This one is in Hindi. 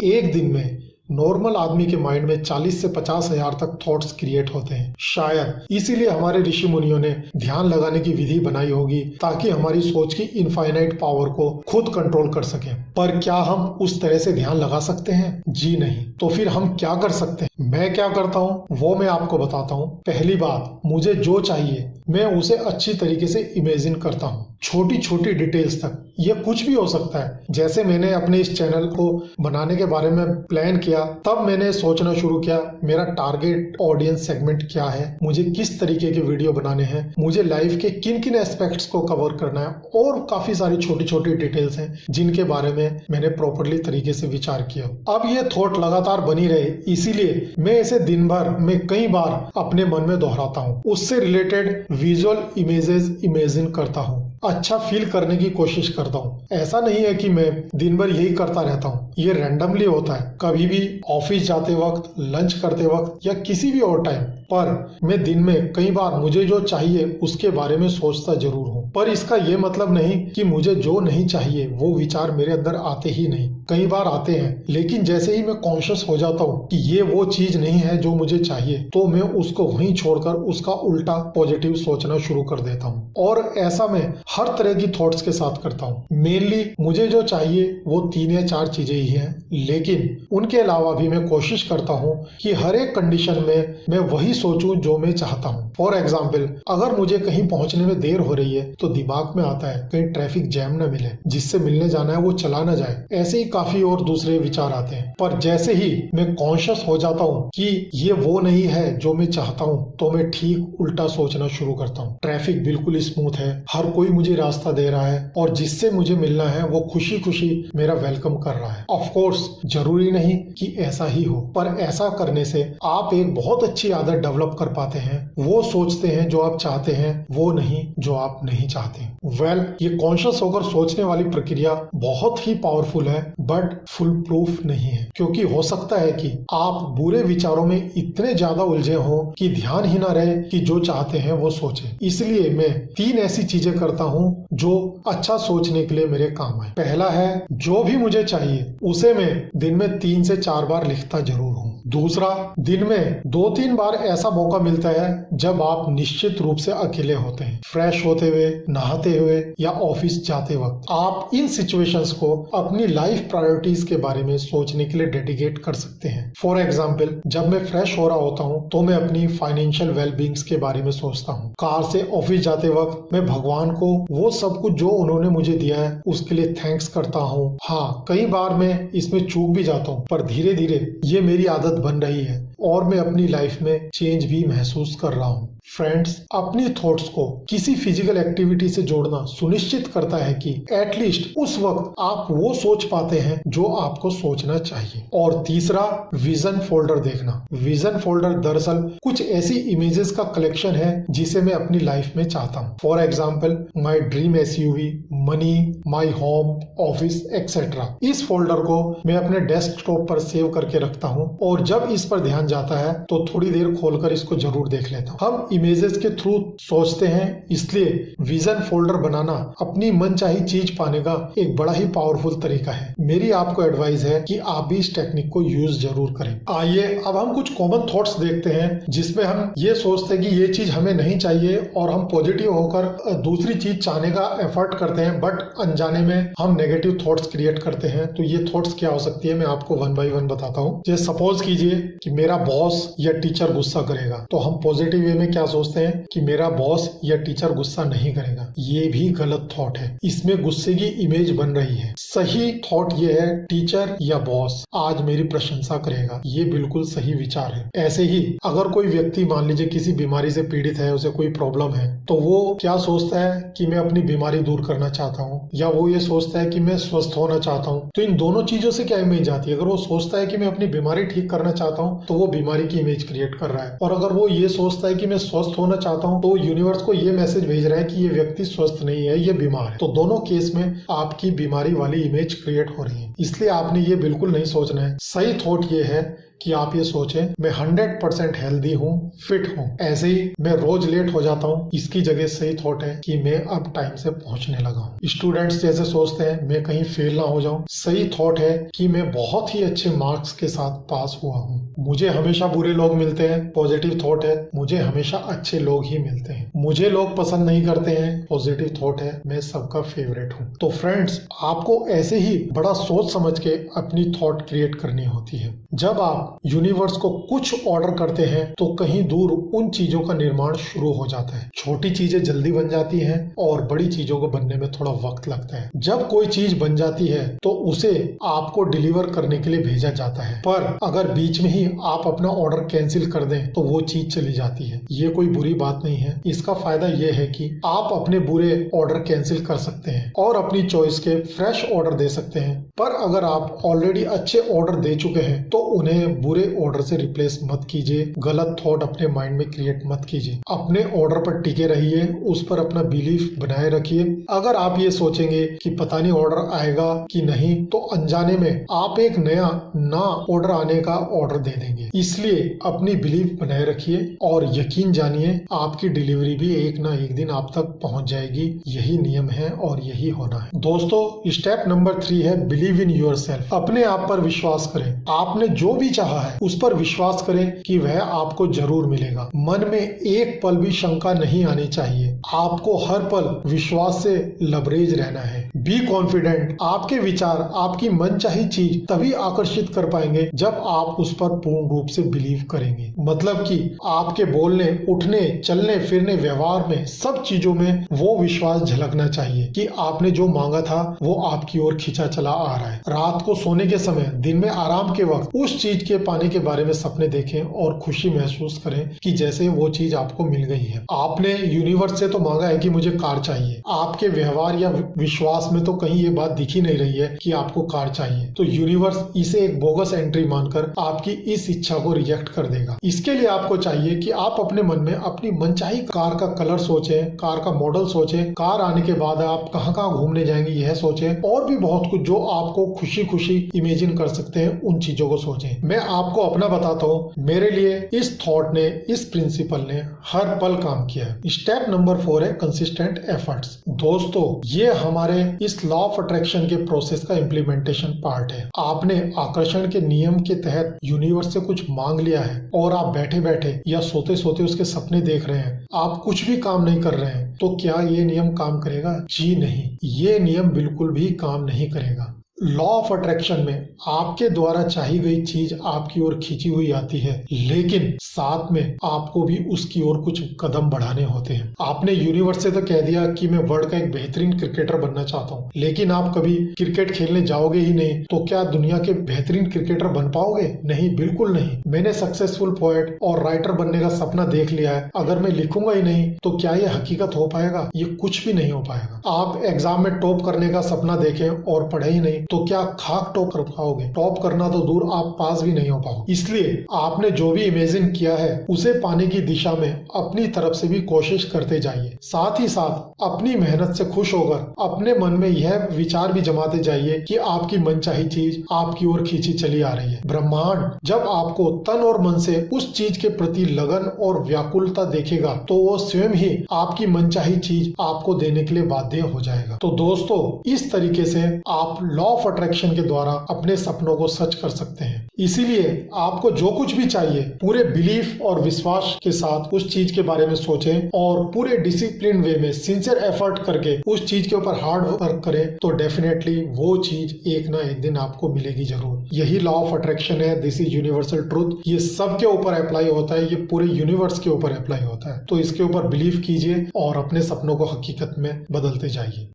एक दिन में नॉर्मल आदमी के माइंड में 40 से 50 हजार तक थॉट्स क्रिएट होते हैं। शायद इसीलिए हमारे ऋषि मुनियों ने ध्यान लगाने की विधि बनाई होगी ताकि हमारी सोच की इनफाइनाइट पावर को खुद कंट्रोल कर सकें। पर क्या हम उस तरह से ध्यान लगा सकते हैं? जी नहीं। तो फिर हम क्या कर सकते हैं? मैं क्या करता हूँ वो मैं आपको बताता हूँ। पहली बात, मुझे जो चाहिए मैं उसे अच्छी तरीके से इमेजिन करता हूँ, छोटी छोटी डिटेल्स तक। ये कुछ भी हो सकता है। जैसे मैंने अपने इस चैनल को बनाने के बारे में प्लान किया, तब मैंने सोचना शुरू किया मेरा टारगेट ऑडियंस सेगमेंट क्या है, मुझे किस तरीके के वीडियो बनाने हैं, मुझे लाइफ के किन किन एस्पेक्ट्स को कवर करना है, और काफी सारी छोटी छोटी डिटेल्स हैं जिनके बारे में मैंने प्रॉपरली तरीके से विचार किया। अब ये थॉट लगातार बनी रहे, इसीलिए मैं इसे दिन भर में कई बार अपने मन में दोहराता हूँ। उससे रिलेटेड विजुअल इमेजेस इमेजिन करता हूँ, अच्छा फील करने की कोशिश करता हूँ। ऐसा नहीं है कि मैं दिन भर यही करता रहता हूँ, ये रैंडमली होता है, कभी भी ऑफिस जाते वक्त, लंच करते वक्त या किसी भी और टाइम। पर मैं दिन में कई बार मुझे जो चाहिए उसके बारे में सोचता जरूर हूँ। पर इसका ये मतलब नहीं कि मुझे जो नहीं चाहिए वो विचार मेरे अंदर आते ही नहीं। कई बार आते हैं, लेकिन जैसे ही मैं कॉन्शियस हो जाता हूँ कि ये वो चीज नहीं है जो मुझे चाहिए, तो मैं उसको वहीं छोड़कर उसका उल्टा पॉजिटिव सोचना शुरू कर देता हूँ। और ऐसा मैं हर तरह की थॉट्स के साथ करता हूँ। मेनली मुझे जो चाहिए वो 3 या 4 चीजें ही हैं, लेकिन उनके अलावा भी मैं कोशिश करता हूँ कि हर एक कंडीशन में मैं वही सोचूं जो मैं चाहता हूँ। फॉर एग्जाम्पल, अगर मुझे कहीं पहुंचने में देर हो रही है तो दिमाग में आता है कहीं ट्रैफिक जैम न मिले, जिससे मिलने जाना है वो चला न जाए। ऐसे ही काफी और दूसरे विचार आते हैं। पर जैसे ही मैं कॉन्शियस हो जाता हूँ कि ये वो नहीं है जो मैं चाहता हूँ, तो मैं ठीक उल्टा सोचना शुरू करता हूँ। ट्रैफिक बिल्कुल स्मूथ है, हर कोई मुझे रास्ता दे रहा है, और जिससे मुझे मिलना है वो खुशी खुशी मेरा वेलकम कर रहा है। ऑफ कोर्स जरूरी नहीं कि ऐसा ही हो, पर ऐसा करने से आप एक बहुत अच्छी आदत डेवलप कर पाते हैं। वो सोचते हैं जो आप चाहते हैं, वो नहीं जो आप नहीं चाहते। ये कॉन्शियस होकर सोचने वाली प्रक्रिया बहुत ही पावरफुल है, बट फुल प्रूफ नहीं है। क्योंकि हो सकता है कि आप बुरे विचारों में इतने ज्यादा उलझे हो कि ध्यान ही ना रहे कि जो चाहते हैं वो सोचें। इसलिए मैं 3 ऐसी चीजें करता हूँ जो अच्छा सोचने के लिए मेरे काम आए। पहला है, जो भी मुझे चाहिए उसे मैं दिन में 3 से 4 बार लिखता जरूर हूँ। दूसरा, दिन में 2-3 बार ऐसा मौका मिलता है जब आप निश्चित रूप से अकेले होते हैं, फ्रेश होते हुए, नहाते हुए या ऑफिस जाते वक्त। आप इन सिचुएशंस को अपनी लाइफ प्रायोरिटीज के बारे में सोचने के लिए डेडिकेट कर सकते हैं। फॉर एग्जाम्पल, जब मैं फ्रेश हो रहा होता हूँ तो मैं अपनी फाइनेंशियल वेलबींग्स के बारे में सोचता हूँ। कार से ऑफिस जाते वक्त मैं भगवान को वो सब कुछ जो उन्होंने मुझे दिया है उसके लिए थैंक्स करता हूँ। हाँ, कई बार मैं इसमें चूक भी जाता हूँ, पर धीरे धीरे ये मेरी आदत बन रही है और मैं अपनी लाइफ में चेंज भी महसूस कर रहा हूँ। फ्रेंड्स, अपनी थॉट्स को किसी फिजिकल एक्टिविटी से जोड़ना सुनिश्चित करता है कि एटलीस्ट उस वक्त आप वो सोच पाते हैं जो आपको सोचना चाहिए। और तीसरा, विजन फोल्डर देखना। विजन फोल्डर दरअसल कुछ ऐसी इमेजेस का कलेक्शन है जिसे मैं अपनी लाइफ में चाहता हूँ। For example, my dream SUV, money, my home, office etcetera. इस फोल्डर को मैं अपने डेस्कटॉप पर सेव करके रखता हूँ, और जब इस पर ध्यान जाता है तो थोड़ी देर खोलकर इसको जरूर देख लेता हूँ। हम इमेजेस के थ्रू सोचते हैं, इसलिए विजन फोल्डर बनाना अपनी मनचाही चीज पाने का एक बड़ा ही पावरफुल तरीका है। मेरी आपको एडवाइस है कि आप भी इस टेक्निक को यूज जरूर करें। आइए अब हम कुछ कॉमन थॉट्स देखते हैं जिसमें हम ये सोचते हैं कि ये चीज हमें नहीं चाहिए, और हम पॉजिटिव होकर दूसरी चीज चाहने का एफर्ट करते हैं, बट अनजाने में हम नेगेटिव थॉट्स क्रिएट करते हैं। तो ये थॉट्स क्या हो सकती है, मैं आपको 1 बाय 1 बताता हूँ। जैसे सपोज कीजिए कि मेरा बॉस या टीचर गुस्सा करेगा, तो हम पॉजिटिव वे में क्या सोचते हैं कि मेरा बॉस या टीचर गुस्सा नहीं करेगा। ये भी गलत थॉट है, इसमें गुस्से की इमेज बन रही है। सही थॉट ये है, टीचर या बॉस आज मेरी प्रशंसा करेगा। ये बिल्कुल सही विचार है। ऐसे ही अगर कोई व्यक्ति मान लीजिए किसी बीमारी से पीड़ित है, उसे कोई प्रॉब्लम है, तो वो क्या सोचता है कि मैं अपनी बीमारी दूर करना चाहता हूँ, या वो ये सोचता है कि मैं स्वस्थ होना चाहता हूँ। तो इन दोनों चीजों से क्या इमेज आती है? अगर वो सोचता है कि मैं अपनी बीमारी ठीक करना चाहता हूँ तो वो बीमारी की इमेज क्रिएट कर रहा है, और अगर वो ये सोचता है कि मैं स्वस्थ होना चाहता हूँ तो यूनिवर्स को ये मैसेज भेज रहा है कि ये व्यक्ति स्वस्थ नहीं है, ये बीमार है। तो दोनों केस में आपकी बीमारी वाली इमेज क्रिएट हो रही है। इसलिए आपने ये बिल्कुल नहीं सोचना है। सही थॉट ये है कि आप ये सोचें मैं 100% हेल्दी हूँ, फिट हूँ, ऐसे ही मैं रोज लेट हो जाता हूँ, इसकी जगह सही थॉट है कि मैं अब टाइम से पहुंचने लगा हूँ। स्टूडेंट्स जैसे सोचते हैं मैं कहीं फेल ना हो जाऊं, सही थॉट है कि मैं बहुत ही अच्छे मार्क्स के साथ पास हुआ हूँ। मुझे हमेशा बुरे लोग मिलते हैं, पॉजिटिव थॉट है मुझे हमेशा अच्छे लोग ही मिलते हैं। मुझे लोग पसंद नहीं करते हैं, पॉजिटिव थॉट है मैं सबका फेवरेट हूँ। तो फ्रेंड्स, आपको ऐसे ही बड़ा सोच समझ के अपनी थॉट क्रिएट करनी होती है। जब आप यूनिवर्स को कुछ ऑर्डर करते हैं तो कहीं दूर उन चीजों का निर्माण शुरू हो जाता है। छोटी चीजें जल्दी बन जाती हैं और बड़ी चीजों को बनने में थोड़ा वक्त लगता है। जब कोई चीज बन जाती है तो उसे आपको डिलीवर करने के लिए भेजा जाता है, पर अगर बीच में ही आप अपना ऑर्डर कैंसिल कर दें तो वो चीज चली जाती है। ये कोई बुरी बात नहीं है। इसका फायदा ये है कि आप अपने बुरे ऑर्डर कैंसिल कर सकते हैं और अपनी चॉइस के फ्रेश ऑर्डर दे सकते हैं। पर अगर आप ऑलरेडी अच्छे ऑर्डर दे चुके हैं तो उन्हें बुरे ऑर्डर से रिप्लेस मत कीजिए। गलत थॉट अपने माइंड में क्रिएट मत कीजिए। अपने ऑर्डर पर टिके रहिए, उस पर अपना बिलीफ बनाए रखिए। अगर आप ये सोचेंगे कि पता नहीं ऑर्डर आएगा कि नहीं, तो अनजाने में आप एक नया ना ऑर्डर आने का ऑर्डर दे देंगे। इसलिए अपनी बिलीफ बनाए रखिए और यकीन जानिए आपकी डिलीवरी भी एक ना एक दिन आप तक पहुंच जाएगी। यही नियम है और यही होना है। दोस्तों, स्टेप नंबर 3 है बिलीव इन योरसेल्फ। अपने आप पर विश्वास करें। आपने जो भी चाहा है उस पर विश्वास करें कि वह आपको जरूर मिलेगा। मन में एक पल भी शंका नहीं आनी चाहिए। आपको हर पल विश्वास से लबरेज रहना है। Be confident. आपके विचार, आपकी मनचाही चीज तभी आकर्षित कर पाएंगे जब आप उस पर पूर्ण रूप से बिलीव करेंगे। मतलब कि आपके बोलने, उठने, चलने फिरने, व्यवहार में, सब चीजों में वो विश्वास झलकना चाहिए कि आपने जो मांगा था वो आपकी ओर खींचा चला आ रहा है। रात को सोने के समय, दिन में आराम के वक्त उस चीज के पाने के बारे में सपने देखें और खुशी महसूस करें कि जैसे वो चीज आपको मिल गई है। आपने यूनिवर्स से तो मांगा है कि मुझे कार चाहिए। आपके व्यवहार या विश्वास में तो कहीं ये बात दिख ही नहीं रही है कि आपको कार चाहिए, तो यूनिवर्स इसे एक बोगस एंट्री मानकर आपकी इस इच्छा को रिजेक्ट कर देगा। इसके लिए आपको चाहिए कि आप अपने मन में अपनी मनचाही कार का कलर सोचें, कार का मॉडल सोचें, कार आने के बाद आप कहां कहां घूमने जाएंगे यह सोचें, और भी बहुत कुछ जो आपको खुशी खुशी इमेजिन कर सकते हैं उन चीजों को सोचें। मैं आपको अपना बताता हूँ, मेरे लिए इस थॉट ने, इस प्रिंसिपल ने हर पल काम किया है। स्टेप नंबर 4 है कंसिस्टेंट एफर्ट्स। दोस्तों, ये हमारे इस लॉ ऑफ अट्रैक्शन के प्रोसेस का इम्प्लीमेंटेशन पार्ट है। आपने आकर्षण के नियम के तहत यूनिवर्स से कुछ मांग लिया है और आप बैठे बैठे या सोते सोते उसके सपने देख रहे हैं, आप कुछ भी काम नहीं कर रहे हैं, तो क्या ये नियम काम करेगा? जी नहीं, ये नियम बिल्कुल भी काम नहीं करेगा। लॉ ऑफ अट्रैक्शन में आपके द्वारा चाही गई चीज आपकी ओर खींची हुई आती है, लेकिन साथ में आपको भी उसकी ओर कुछ कदम बढ़ाने होते हैं। आपने यूनिवर्स से तो कह दिया कि मैं वर्ल्ड का एक बेहतरीन क्रिकेटर बनना चाहता हूँ, लेकिन आप कभी क्रिकेट खेलने जाओगे ही नहीं, तो क्या दुनिया के बेहतरीन क्रिकेटर बन पाओगे? नहीं, बिल्कुल नहीं। मैंने सक्सेसफुल पोएट और राइटर बनने का सपना देख लिया है, अगर मैं लिखूंगा ही नहीं तो क्या ये हकीकत हो पाएगा? ये कुछ भी नहीं हो पाएगा। आप एग्जाम में टॉप करने का सपना देखें और पढ़े ही नहीं तो क्या खाक टॉप कर पाओगे? टॉप करना तो दूर, आप पास भी नहीं हो पाओगे। इसलिए आपने जो भी इमेजिन किया है उसे पाने की दिशा में अपनी तरफ से भी कोशिश करते जाइए। साथ ही साथ अपनी मेहनत से खुश होकर अपने मन में यह विचार भी जमाते जाइए कि आपकी मनचाही चीज आपकी ओर खींची चली आ रही है। ब्रह्मांड जब आपको तन और मन से उस चीज के प्रति लगन और व्याकुलता देखेगा तो वो स्वयं ही आपकी मनचाही चीज आपको देने के लिए बाध्य हो जाएगा। तो दोस्तों, इस तरीके से आप लॉ ऑफ अट्रैक्शन के द्वारा अपने सपनों को सच कर सकते हैं। इसीलिए आपको जो कुछ भी चाहिए पूरे बिलीफ और विश्वास के साथ उस चीज के बारे में सोचें और पूरे डिसिप्लिन वे में सिंसियर एफर्ट करके उस चीज के ऊपर हार्ड वर्क करें, तो डेफिनेटली वो चीज एक ना एक दिन आपको मिलेगी जरूर। यही लॉ ऑफ अट्रैक्शन है। This is universal truth. ये सबके ऊपर अप्लाई होता है, ये पूरे यूनिवर्स के ऊपर अप्लाई होता है। तो इसके ऊपर बिलीव कीजिए और अपने सपनों को हकीकत में बदलते जाइए।